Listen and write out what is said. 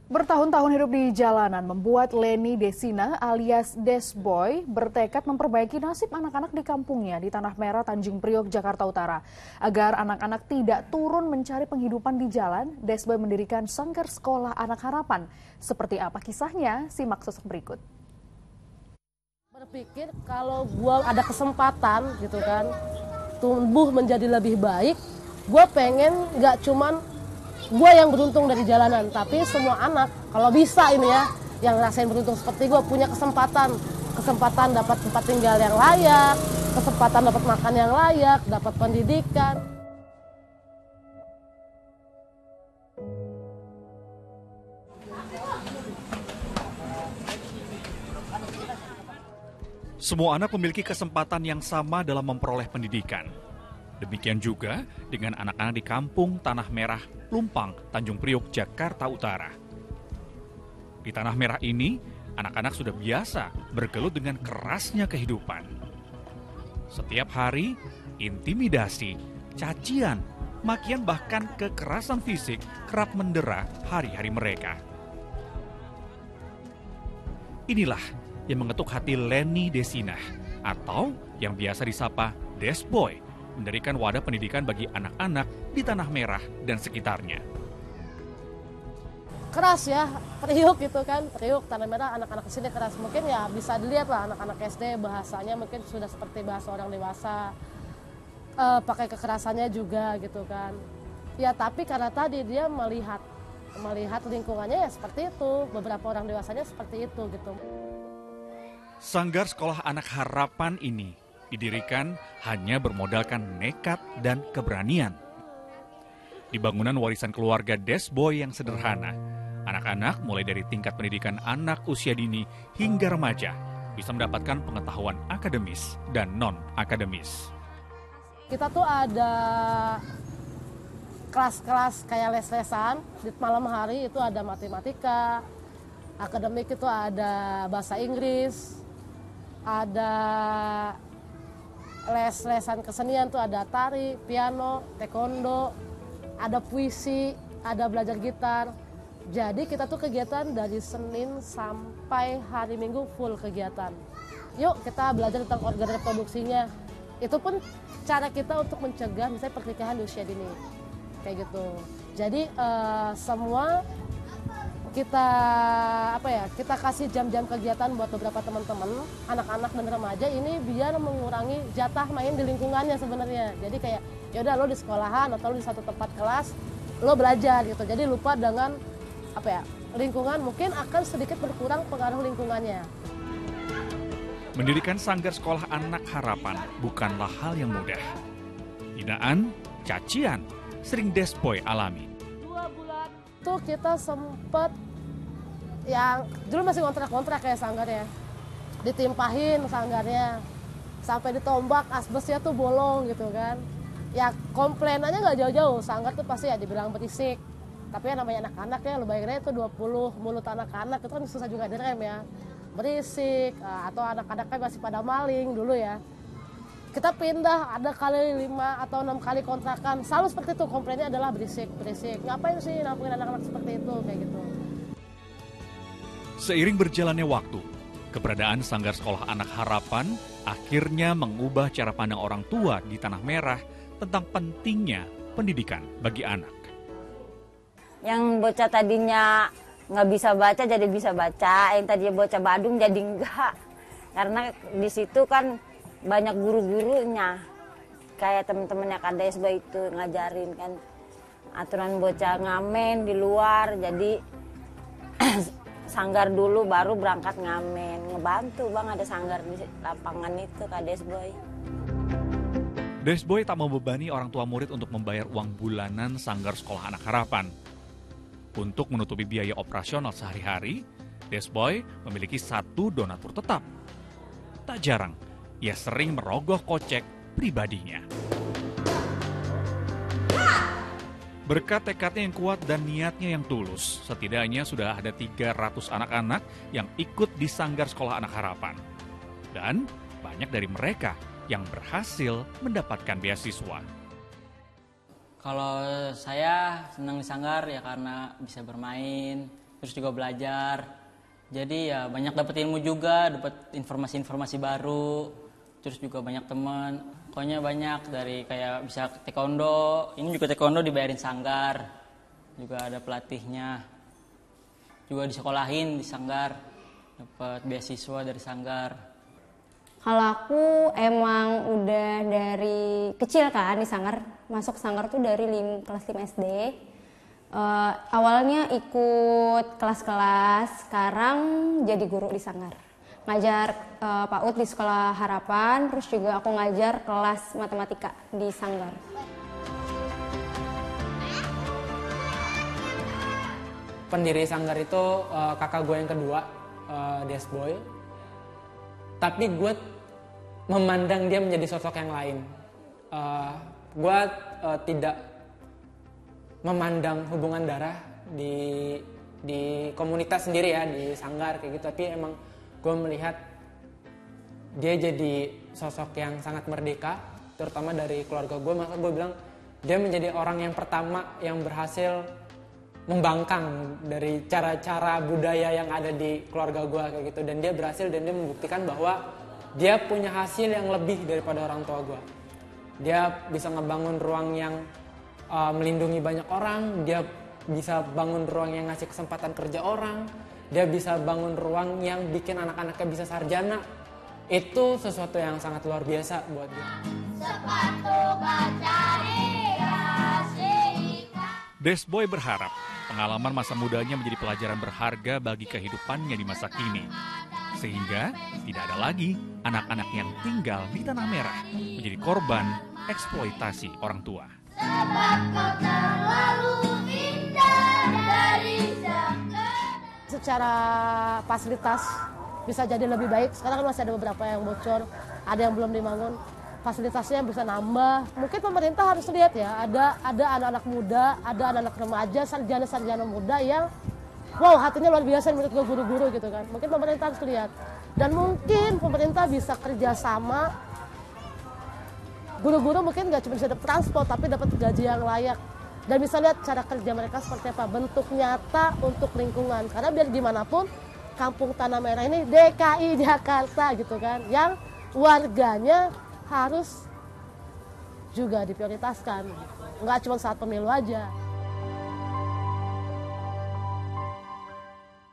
Bertahun-tahun hidup di jalanan membuat Leni Desina alias Desboy bertekad memperbaiki nasib anak-anak di kampungnya di Tanah Merah, Tanjung Priok, Jakarta Utara. Agar anak-anak tidak turun mencari penghidupan di jalan, Desboy mendirikan Sanggar Sekolah Anak Harapan. Seperti apa kisahnya? Simak sosok berikut. Berpikir kalau gua ada kesempatan gitu kan, tumbuh menjadi lebih baik, gua pengen gak cuman gue yang beruntung dari jalanan, tapi semua anak kalau bisa ini ya, yang ngerasain beruntung seperti gue, punya kesempatan dapat tempat tinggal yang layak, kesempatan dapat makan yang layak, dapat pendidikan. Semua anak memiliki kesempatan yang sama dalam memperoleh pendidikan. Demikian juga dengan anak-anak di kampung Tanah Merah, Lumpang, Tanjung Priok, Jakarta Utara. Di Tanah Merah ini, anak-anak sudah biasa bergelut dengan kerasnya kehidupan. Setiap hari, intimidasi, cacian, makian bahkan kekerasan fisik kerap mendera hari-hari mereka. Inilah yang mengetuk hati Leni Desina atau yang biasa disapa Desboy, mendirikan wadah pendidikan bagi anak-anak di Tanah Merah dan sekitarnya. Keras ya, Priok gitu kan, Priok, Tanah Merah, anak-anak di sini keras. Mungkin ya bisa dilihat lah anak-anak SD bahasanya mungkin sudah seperti bahasa orang dewasa, pakai kekerasannya juga gitu kan. Ya tapi karena tadi dia melihat lingkungannya ya seperti itu, beberapa orang dewasanya seperti itu gitu. Sanggar Sekolah Anak Harapan ini didirikan hanya bermodalkan nekat dan keberanian. Di bangunan warisan keluarga Desboy yang sederhana, anak-anak mulai dari tingkat pendidikan anak usia dini hingga remaja bisa mendapatkan pengetahuan akademis dan non-akademis. Kita tuh ada kelas-kelas kayak les-lesan, di malam hari itu ada matematika, akademik itu ada bahasa Inggris, ada les-lesan kesenian tuh ada tari, piano, taekwondo, ada puisi, ada belajar gitar. Jadi kita tuh kegiatan dari Senin sampai hari Minggu full kegiatan. Yuk kita belajar tentang organ reproduksinya. Itu pun cara kita untuk mencegah misalnya pernikahan di usia dini. Kayak gitu. Jadi semua kita kasih jam-jam kegiatan buat beberapa teman-teman, anak-anak dan remaja ini biar mengurangi jatah main di lingkungannya sebenarnya. Jadi kayak ya udah lo di sekolahan atau lo di satu tempat kelas lo belajar gitu. Jadi lupa dengan lingkungan, mungkin akan sedikit berkurang pengaruh lingkungannya. Mendirikan Sanggar Sekolah Anak Harapan bukanlah hal yang mudah. Hinaan, cacian sering Desboy alami. 2 bulan tuh kita sempet yang dulu masih kontrak kayak sanggarnya, ditimpahin sanggarnya sampai ditombak, asbesnya tuh bolong gitu kan. Ya komplainannya nggak jauh-jauh, sanggar tuh pasti ya dibilang berisik, tapi ya namanya anak-anak ya, lo bayangin itu 20 mulut anak-anak itu kan susah juga direm ya, berisik atau anak-anaknya masih pada maling dulu ya. Kita pindah ada kali 5 atau 6 kali kontrakan, selalu seperti itu, komplainnya adalah berisik. Ngapain sih nampungin anak-anak seperti itu, kayak gitu. Seiring berjalannya waktu, keberadaan Sanggar Sekolah Anak Harapan akhirnya mengubah cara pandang orang tua di Tanah Merah tentang pentingnya pendidikan bagi anak. Yang bocah tadinya nggak bisa baca jadi bisa baca, yang tadinya bocah badung jadi enggak. Karena di situ kan banyak guru-gurunya, kayak temen-temennya Kak Desboy itu ngajarin kan aturan bocah ngamen di luar, jadi sanggar dulu baru berangkat ngamen, ngebantu bang ada sanggar di lapangan itu Kak Desboy. Desboy tak membebani orang tua murid untuk membayar uang bulanan Sanggar Sekolah Anak Harapan. Untuk menutupi biaya operasional sehari-hari, Desboy memiliki satu donatur tetap. Tak jarang, ia sering merogoh kocek pribadinya. Berkat tekadnya yang kuat dan niatnya yang tulus, setidaknya sudah ada 300 anak-anak yang ikut di Sanggar Sekolah Anak Harapan. Dan banyak dari mereka yang berhasil mendapatkan beasiswa. Kalau saya senang di Sanggar ya karena bisa bermain, terus juga belajar. Jadi ya banyak dapat ilmu juga, dapat informasi-informasi baru, terus juga banyak teman. Pokoknya banyak, dari kayak bisa taekwondo, ini juga taekwondo dibayarin sanggar, juga ada pelatihnya. Juga disekolahin di sanggar, dapat beasiswa dari sanggar. Kalau aku emang udah dari kecil kan di sanggar, masuk sanggar tuh dari kelas 5 SD. Awalnya ikut kelas-kelas, sekarang jadi guru di sanggar. Ngajar PAUD di Sekolah Harapan, terus juga aku ngajar kelas matematika di sanggar. Pendiri sanggar itu kakak gue yang kedua, Desboy. Tapi gue memandang dia menjadi sosok yang lain. Gue tidak memandang hubungan darah di komunitas sendiri ya, di sanggar kayak gitu. Tapi emang gue melihat dia jadi sosok yang sangat merdeka, terutama dari keluarga gue. Maka gue bilang dia menjadi orang yang pertama yang berhasil membangkang dari cara-cara budaya yang ada di keluarga gue kayak gitu. Dan dia berhasil, dan dia membuktikan bahwa dia punya hasil yang lebih daripada orang tua gue. Dia bisa ngebangun ruang yang melindungi banyak orang, dia bisa bangun ruang yang ngasih kesempatan kerja orang, dia bisa bangun ruang yang bikin anak-anaknya bisa sarjana. Itu sesuatu yang sangat luar biasa buat dia. Desboy berharap pengalaman masa mudanya menjadi pelajaran berharga bagi kehidupannya di masa kini. Sehingga tidak ada lagi anak-anak yang tinggal di Tanah Merah menjadi korban eksploitasi orang tua. Secara fasilitas bisa jadi lebih baik. Sekarang kan masih ada beberapa yang bocor, ada yang belum dibangun. Fasilitasnya bisa nambah. Mungkin pemerintah harus lihat ya, ada anak-anak muda, ada anak-anak remaja, sarjana-sarjana muda yang wow, hatinya luar biasa menurut gue, guru-guru gitu kan. Mungkin pemerintah harus lihat. Dan mungkin pemerintah bisa kerjasama. Guru-guru mungkin nggak cuma bisa dapat transport, tapi dapat gaji yang layak. Dan bisa lihat cara kerja mereka seperti apa, bentuk nyata untuk lingkungan. Karena biar gimana pun, Kampung Tanah Merah ini DKI Jakarta gitu kan, yang warganya harus juga diprioritaskan. Nggak cuma saat pemilu aja.